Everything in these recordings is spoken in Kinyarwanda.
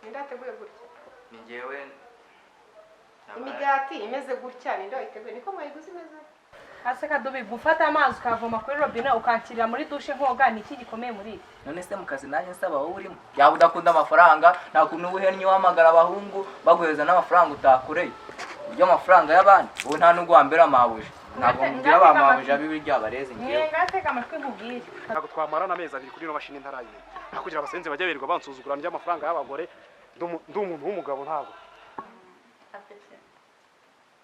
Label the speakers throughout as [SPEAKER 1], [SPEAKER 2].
[SPEAKER 1] Nindateguye gutya.
[SPEAKER 2] Ni njyewe.
[SPEAKER 1] Imigati imeze gutya nindo iteguye niko mwayiguze imeze. Ase kadobe gufata amazi ukavoma kuri robine ukankirira muri douche nkoga ni iki gikomeye muri.
[SPEAKER 2] None se mukazi nanjye nsaba wowe urimo. Yaba udakunda amafaranga nta kuntu ubuhennye wamagara abahungu baguheza n'amafaranga utakoreye. Uryo amafaranga y'abandi wowe nta nubwo wambera amabuje. Ntabwo mugira bamabuje abibiri ryabareze ngiye.
[SPEAKER 1] Ngateka amatwi nkubwire.
[SPEAKER 3] Ntabwo twamarana amezi abiri kuri no mashini ntarayiye. Hakugira abasenze bajya birirwa bansuzugura ndya amafaranga y'abagore umuntu w'umugabo ntabwo.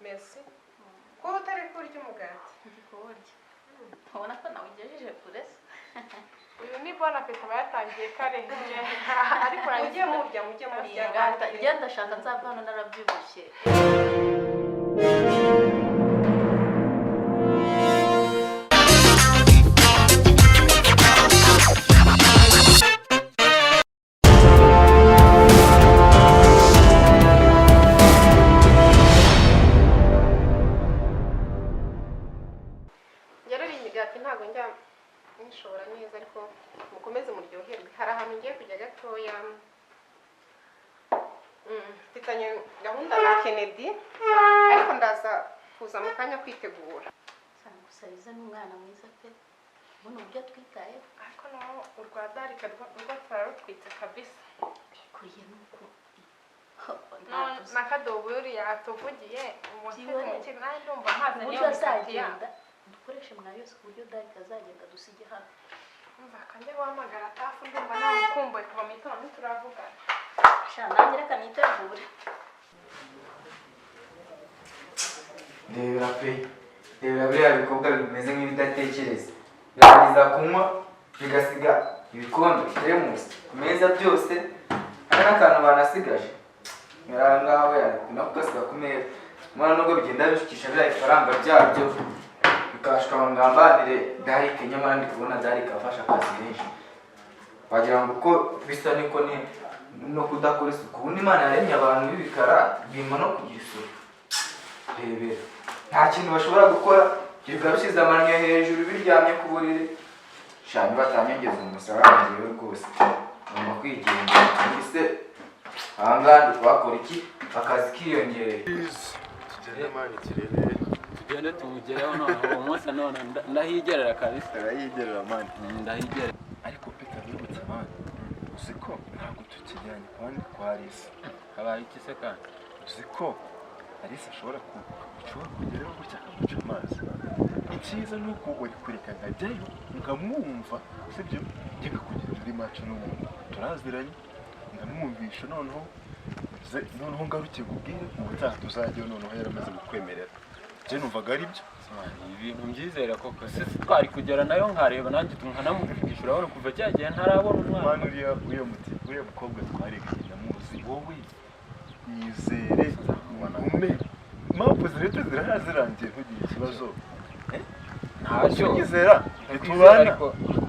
[SPEAKER 1] Merci. Ko utari kurya umugati.
[SPEAKER 4] Ndikurya. Ubona ko nawe ugejeje kure se.
[SPEAKER 1] Uyu ni bona peta bayatangiye kare nje. Ariko mujye murya
[SPEAKER 4] Gata genda shaka nzava hano narabyibushye.
[SPEAKER 1] ntago njya nishobora neza ariko mukomeze muryoherwe. Hari ahantu ngiye kujya gatoya mfitanye gahunda na Kennedy ariko ndaza kuza mu kanya kwitegura.
[SPEAKER 4] Gusabiza n'umwana mwiza pe. Buno buryo twitaye
[SPEAKER 1] ariko naho urwadarika rwo twarutwitse kabisa.
[SPEAKER 4] Kuriye nuko
[SPEAKER 1] nakadobo yuri yatuvugiye umutwe mu kinani ndumva mpaze niyo
[SPEAKER 4] bizagenda. Dukoreshe mwa yose ku buryo darika azagenda dusige hano.
[SPEAKER 1] Umva kanje guhamagara tafu ndumva namukumbuye kuva mu itora turavuga.
[SPEAKER 4] Nanjye reka nitegure.
[SPEAKER 2] Ndebera pe. Ndebera biriya bikobwa bimeze nk'ibidatekereza. Birangiza kunywa bigasiga ibikombe teremusi ku meza byose hari n'akantu banasigaje. Ngaho nakugasiga ku meza. Mwana nubwo bigenda bishukisha biriya ifaranga byabyo bikashwa ngambanire Darike nyamara ndi kubona Darike afasha akazi kenshi. Wagira ngo uko bisa niko ni no kudakora isuku. Ubundi Imana yaremye abantu b'ibikara bima no kugira isuku. Rebera nta kintu bashobora gukora kivuga bishyize amannyo hejuru biryamye ku buriri. Shani batanyegeza umusaraba ngewe rwose ngomba kwigendera. Mbese ahangaha ndi kubakora iki akazi kiyongereye.
[SPEAKER 3] Tugende mani kirere
[SPEAKER 5] tugende tumugereho none uwo munsi none ndahigerera kabisa.
[SPEAKER 3] Arayigerera mani
[SPEAKER 5] Ndahigerera
[SPEAKER 3] ariko peta bibutse mani uziko ntabwo tukijyanye kandi kwa Alisa.
[SPEAKER 5] habaye iki se kandi
[SPEAKER 3] Uziko Alisa ashobora kugeraho gutya akamuca amazi. Icyiza ni uko uri kureka nkajyayo nkamwumva sibyo njye kugira uri maco n'umuntu turaziranye ndamwumvisha noneho ngarukiye kubwire ubutaha tuzajyayo noneho yaramaze gukwemerera. Je numvaga ari byo
[SPEAKER 5] ibintu mbyizera koko se twari kugera nayo nkareba nanjye nkanamuvugisha urabona kuva cyagiye ntarabona umwana.
[SPEAKER 3] Uriya mukobwa twarekanye ndamuzi wowe yizere ume impamvu zirete zirazirangiye ntugire ikibazo.
[SPEAKER 5] Ntacyo
[SPEAKER 3] nyizera ntitubana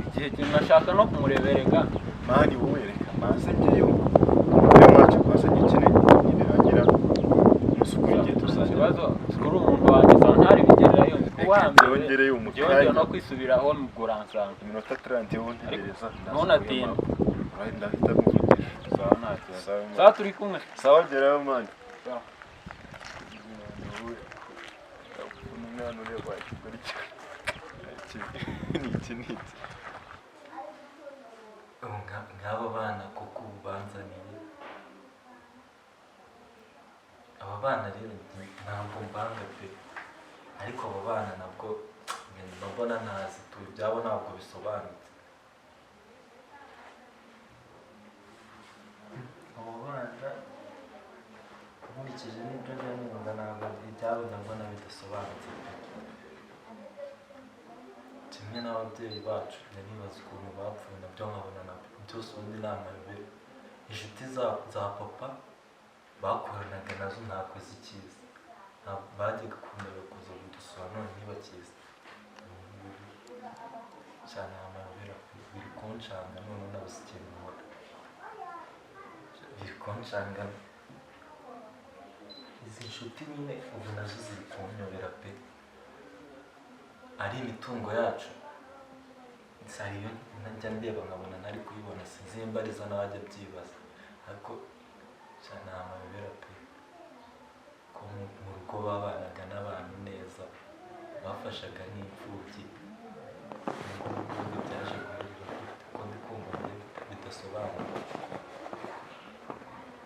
[SPEAKER 5] igihe kinashaka no kumureberega
[SPEAKER 3] mani wowe reka maze njyeyo iyo mwacu kwasa gikine nibirangira musuku igihe
[SPEAKER 5] ikibazo kuri umuntu wanjye ntari bigererayo
[SPEAKER 3] yongereye
[SPEAKER 5] umukanya no kwisubiraho mu Buransanga
[SPEAKER 3] iminota 30 yo ntegereza
[SPEAKER 5] ntunatinda
[SPEAKER 3] ndahita muvugisha.
[SPEAKER 5] sawa ntacyo sawa turi kumwe
[SPEAKER 3] sawa gerayo mani. Umwana ureba ikigori iki
[SPEAKER 2] Ngaba bana kuko ubanzaniye aba bana rero ntabwo mbanga pe ariko aba bana nabwo mbona ntazi ibyabo ntabwo bisobanutse. Abo bana nkurikije n'ibyo njya ntabwo ibyabo ndabona bidasobanutse pe. Kimwe n'ababyeyi bacu nibaza ukuntu bapfuye nabyo nkabona nabyo byose ubundi ni amayobera. Inshuti za papa bakoranaga nazo ntabwo zikiza bajyaga kumera kuza kudusura none ntibakiza cyane amayobera biri kunshanga none nabusikiye nkora biri kunshanga. Izi nshuti nyine ubu nazo ziri kunyobera pe. Ari imitungo yacu nsariyo najya ndeba nkabona ntari kuyibona sinzi niba arizo n'abajya byibaza ariko
[SPEAKER 5] cyane amayobera pe ko mu rugo babanaga n'abantu neza bafashaga nk'imfubyi n'ubwo byaje guhurira ko ndi kumva bidasobanura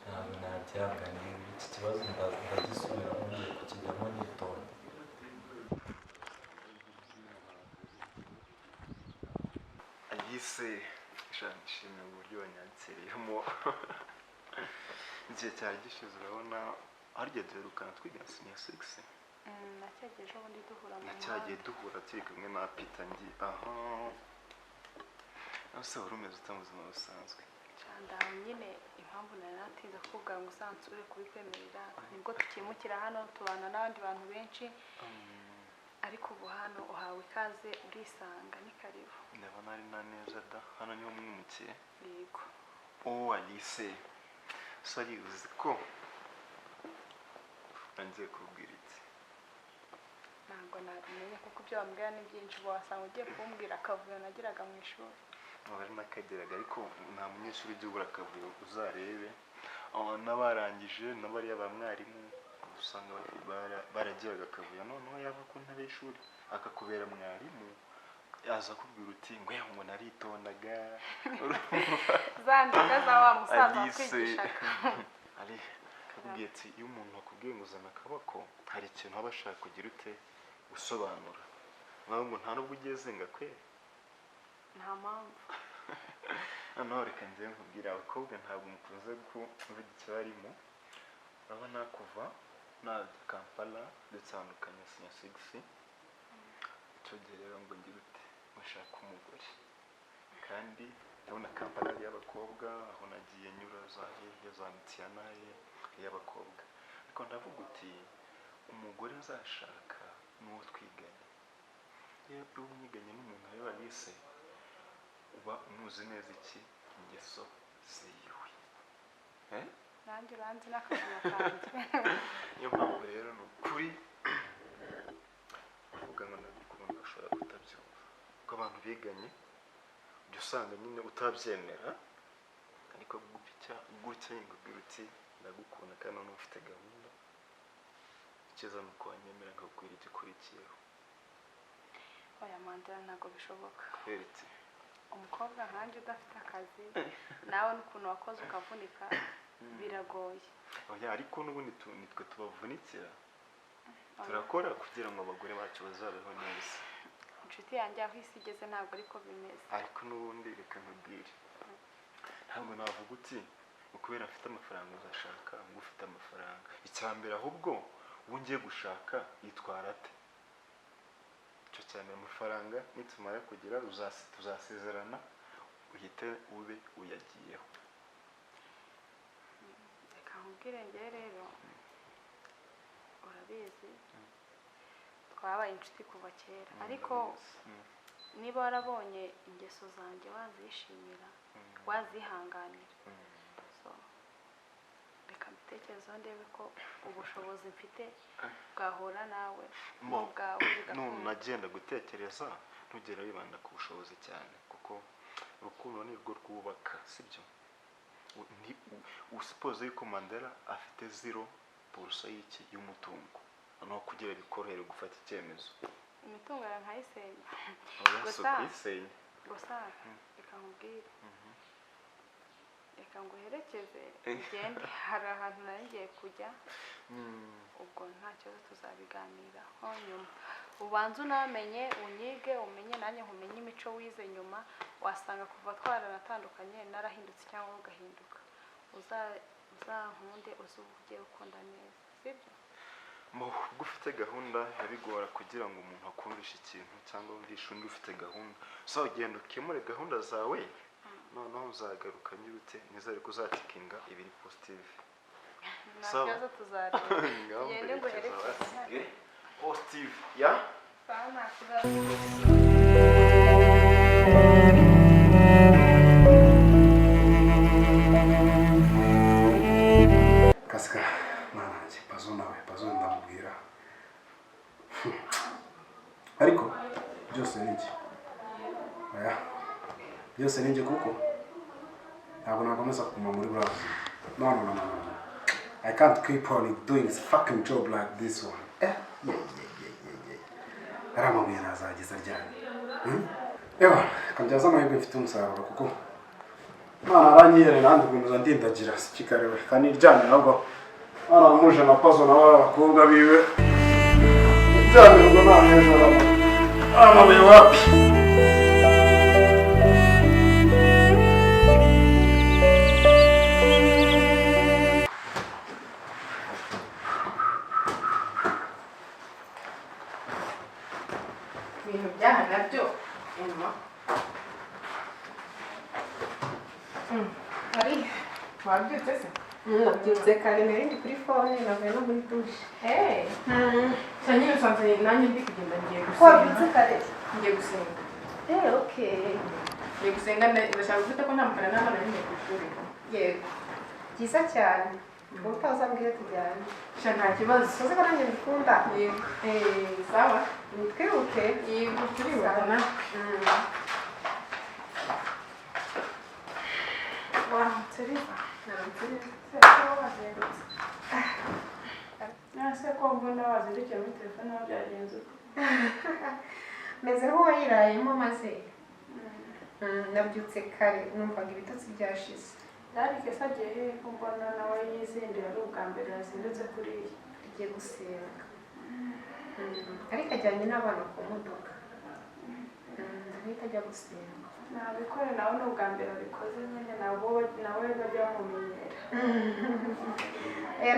[SPEAKER 5] ntabwo nabyihanganiye iki kibazo ndagisubiramo ngiye kukijyamo nitonda.
[SPEAKER 3] Alice nshimye uburyo wanyakiriyemo igihe cyari gishize urabona harya duherukana twiga senior 6
[SPEAKER 1] nacyagiye ejo bundi duhura mu
[SPEAKER 3] nacyagiye duhura turi kumwe na Peter ngi aha ese wari umeze ute mu buzima busanzwe?
[SPEAKER 1] ndaho nyine impamvu nari natinze kukubwira ngo usansure kubikwemerera nibwo tukimukira hano tubana n'abandi bantu benshi ariko ubu hano uhawe ikaze urisanga ni karibu.
[SPEAKER 3] ndabona ari na neza da hano niho mwimukiye?
[SPEAKER 1] Yego.
[SPEAKER 3] Alice sorry uzi ko nangiye kubwira iki?
[SPEAKER 1] Ntabwo nabimenye kuko ibyo wambwira ni byinshi wasanga ugiye kumbwira akavuyo nagiraga mu ishuri.
[SPEAKER 3] Ntabari nakageraga ariko nta munyeshuri ujya ubura akavuyo uzarebe n'abarangije n'abariya ba mwarimu usanga baragiraga akavuyo noneho yava ku ntebe y'ishuri akakubera mwarimu yaza kubwira uti ngo naritondaga
[SPEAKER 1] zandika za wa musaza wakwigishaga
[SPEAKER 3] ari kabwiye ati iyo umuntu akubwiye ngo uzana akaboko hari ikintu aba ashaka kugira ute gusobanura nawe ngo nta nubwo ugeze ngo akwe
[SPEAKER 1] nta mpamvu
[SPEAKER 3] noneho reka njyewe nkubwira abakobwa ntabwo mukunze kumva ikibarimo urabona kuva na Kampala dutandukanye senior 6 icyo gihe rero ngo ngira ute ushaka umugore kandi ndabona Kampala y'abakobwa aho nagiye nyura za Mitiana y'abakobwa ariko ndavuga uti umugore nzashaka n'uwo twiganye iyo umwiganye n'umuntu ari Alice uba umuzi neza iki ingeso ziwe
[SPEAKER 1] nanjye uranzi n'akavuyo kanjye
[SPEAKER 3] niyo mpamvu rero ni ukuri uvuga ngo ndagukunda ushobora kutabyumva kuko abantu biganye ujya usanga nyine utabyemera ariko gutya ngubwira uti ndagukunda kandi noneho ufite gahunda icyiza ni uko wanyemera nkakubwira igikurikiyeho.
[SPEAKER 1] oya Mandela ntabwo bishoboka
[SPEAKER 3] heretse
[SPEAKER 1] umukobwa nkanjye udafite akazi nawe n'ukuntu wakoze ukavunika biragoye.
[SPEAKER 3] oya ariko n'ubundi nitwe tubavunikira turakora kugira ngo abagore bacu bazabeho neza.
[SPEAKER 1] inshuti yanjye aho isi igeze ntabwo ariko bimeze
[SPEAKER 3] ariko n'ubundi reka nkubwire ntabwo navuga uti ukubera afite amafaranga uzashaka ngo ufite amafaranga icyambere ahubwo ubu ngiye gushaka yitwara ate icyo cyane amafaranga nitumara kugira tuzasezerana uhite ube uyagiyeho.
[SPEAKER 1] reka nkubwire njye rero urabizi twabaye inshuti kuva kera ariko niba warabonye ingeso zanjye wazishimira wazihanganira reka mbitekerezaho ndebe ko ubushobozi mfite bwahura nawe n'ubwawe
[SPEAKER 3] none nagenda gutekereza ntugere wibanda ku bushobozi cyane kuko urukundo ni rwo rwubaka sibyo usipoze yuko Mandela afite 0% y'iki y'umutungo noneho kugira bikorohere gufata icyemezo
[SPEAKER 1] imitungo ya nkayisenya gusa reka nkubwire reka nguherekeze ugende hari ahantu nari ngiye kujya ubwo nta kibazo tuzabiganiraho nyuma ubanza unamenye unyige umenye nanjye nkumenye imico wize nyuma wasanga kuva twaranatandukanye narahindutse cyangwa ugahinduka uzankunde uzuvuge ukunda neza sibyo
[SPEAKER 3] ubwo ufite gahunda yabigora kugira ngo umuntu akundishe ikintu cyangwa wumvishe undi ufite gahunda so ugenda ukemure gahunda zawe noneho uzagaruka nyirute nizere ko uzatikinga ibiri positive
[SPEAKER 1] nta kibazo tuzareba tugende nguherekeze
[SPEAKER 3] positive ya
[SPEAKER 1] sawa nta kibazo.
[SPEAKER 6] Kasika nanjye pazo nawe pazo ndamubwira ariko byose ni iki oya byose ni iki kuko ntabwo nakomeza kuguma muri burazi no I can't keep on doing this fucking job like this one. Aramabuye nazageza ryari. Ewa, kanjaza amahirwe mfite umusaruro kuko Imana aranyihera nandi gukomeza ndindagira sikikarewe kandi iryamye nabwo aramuje na pazo n'abakobwa biwe. Iryamye ngo nta hejuru aramabuye wapi.
[SPEAKER 7] ibintu byaha nabyo ema ari wabyutse se
[SPEAKER 8] nabyutse kare nari ndi kuri fone navuye no muri dushe
[SPEAKER 7] cyane usanze nanjye ndi kugenda ngiye
[SPEAKER 8] wabyutse
[SPEAKER 7] gusenga
[SPEAKER 8] kare
[SPEAKER 7] ngiye gusenga
[SPEAKER 8] okay
[SPEAKER 7] ngiye gusenga ndashaka kuvuga ko ntamukana n'abana ngiye ku ishuri
[SPEAKER 8] yego byiza cyane ubu utazambwira tujyane
[SPEAKER 7] sha nta kibazo
[SPEAKER 8] uzi ko nanjye mbikunda
[SPEAKER 7] yego sawa
[SPEAKER 8] nitwibuke
[SPEAKER 7] yego turibukana
[SPEAKER 1] waramutse riva
[SPEAKER 7] naramutse
[SPEAKER 1] ko wazindutse nase ko mbona wazindukiye muri telefone aho byagenze uko
[SPEAKER 8] meze nk'uwayirayemo maze nabyutse kare numvaga ibitotsi byashize
[SPEAKER 1] Darike se agiye hehe ko mbona nawe yizindira ari ubwa mbere yazindutse kuriya
[SPEAKER 8] tugiye gusenga ariko ajyanye n'abana ku modoka ahita ajya gusenga
[SPEAKER 1] nabikore nawe ni ubwa mbere abikoze nyine nawe bajya bamumenyera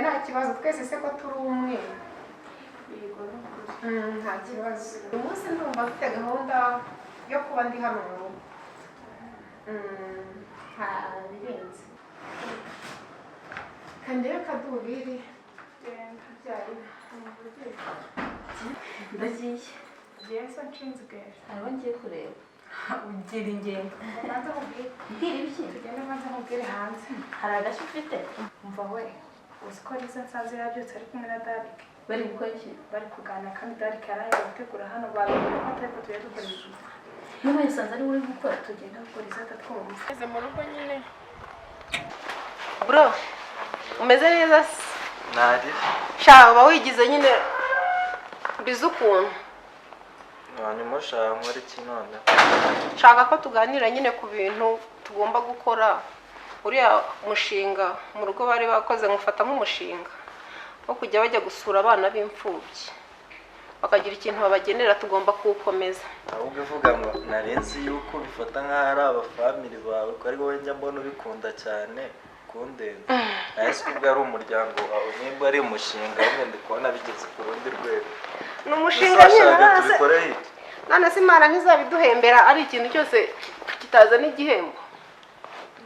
[SPEAKER 8] nta kibazo twese se ko turi umwe
[SPEAKER 1] yego n'ukuri
[SPEAKER 8] nta kibazo uyu munsi ndumva mfite gahunda yo kuba ndi hano mu rugo nta birenze kandi rero kadubiri
[SPEAKER 1] genda byari umuvugizi
[SPEAKER 4] ndagiye
[SPEAKER 1] ngiye se nshinzwe ubwera
[SPEAKER 4] hariho ngiye kureba ugira ingendo
[SPEAKER 1] maze mubwire
[SPEAKER 4] mbwira ibiki
[SPEAKER 1] tugende maze mubwire hanze
[SPEAKER 4] hari agashya ufite
[SPEAKER 1] umva we uzi ko Lisa nsanze yabyutse ari kumwe na Darike
[SPEAKER 4] bari gukora iki
[SPEAKER 1] bari kuganira kandi Darike yaraye gutegura hano barabona ko atari ko tugiye dukora ibintu
[SPEAKER 4] niba yasanze ari uri gukora
[SPEAKER 1] tugenda gukora izata twumva
[SPEAKER 7] eze mu rugo nyine
[SPEAKER 8] bro umeze neza se
[SPEAKER 2] Nari.
[SPEAKER 8] sha uba wigize nyine bize ukuntu
[SPEAKER 2] Hanyuma ushaka nkora iki none?
[SPEAKER 8] nshaka ko tuganira nyine ku bintu tugomba gukora uriya mushinga mu rugo bari bakoze ngufata nk'umushinga wo kujya bajya gusura abana b'imfubyi bakagira ikintu babagenera tugomba kuwukomeza
[SPEAKER 2] Ahubwo uvuga ngo narenzi yuko bifata nk'aho ari abafamili bawe ko ari wowe njya mbona ubikunda cyane kundenza. Ese ubwo ari umuryango wawe nimba ari umushinga wenda ndi kubona bigeze ku rundi rwego.
[SPEAKER 8] ni umushinga nyine
[SPEAKER 2] tubikore iki?
[SPEAKER 8] none se Imana ntizabiduhembera ari ikintu cyose kitazana igihembo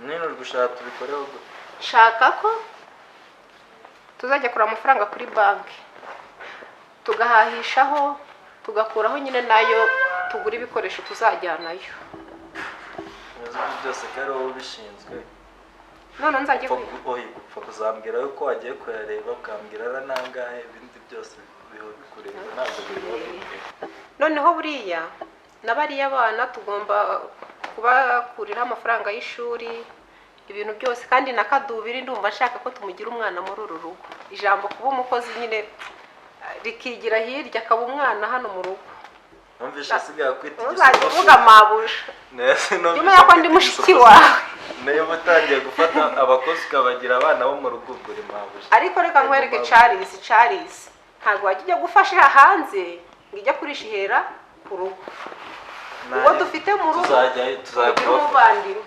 [SPEAKER 2] Nino uri gushaka tubikoreho gute?
[SPEAKER 8] shaka ko tuzajya kura amafaranga kuri banki tugahahishaho tugakuraho nyine nayo tugura ibikoresho tuzajyanayo
[SPEAKER 2] Ibibazo byose ko ari wowe ubishinzwe.
[SPEAKER 8] none nzajye
[SPEAKER 2] Gupfa kuzambwira yuko wagiye kuyareba ukambwira ara nangahe ibindi byose bikureba ntabwo biba.
[SPEAKER 8] noneho buriya n'abariya bana tugomba kubakurira amafaranga y'ishuri ibintu byose kandi na kadubiri ndumva nshaka ko tumugira umwana muri uru rugo ijambo kuba umukozi nyine rikigira hirya akaba umwana hano mu rugo
[SPEAKER 2] Numvise asigaye kwita
[SPEAKER 8] uzajya uvuga mabuja
[SPEAKER 2] nese no
[SPEAKER 8] nyuma ko ndi mushiki wawe
[SPEAKER 2] niyo utangiye gufata abakozi ukabagira abana bo mu rugo uri mabuja
[SPEAKER 8] ariko reka nkwereke Charles ntabwo wajya gufasha hanze ngo ijya kurisha ihera ku rugo uwo dufite mu rugo tuzajya umuvandimwe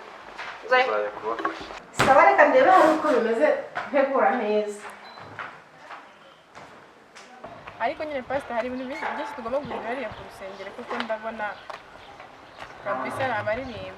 [SPEAKER 7] saba reka ndebe uko bimeze ntegura neza ariko nyine pastor hari ibintu byinshi tugomba kugira hariya ku rusengero kuko ndabona kabisa ni abaririmbyi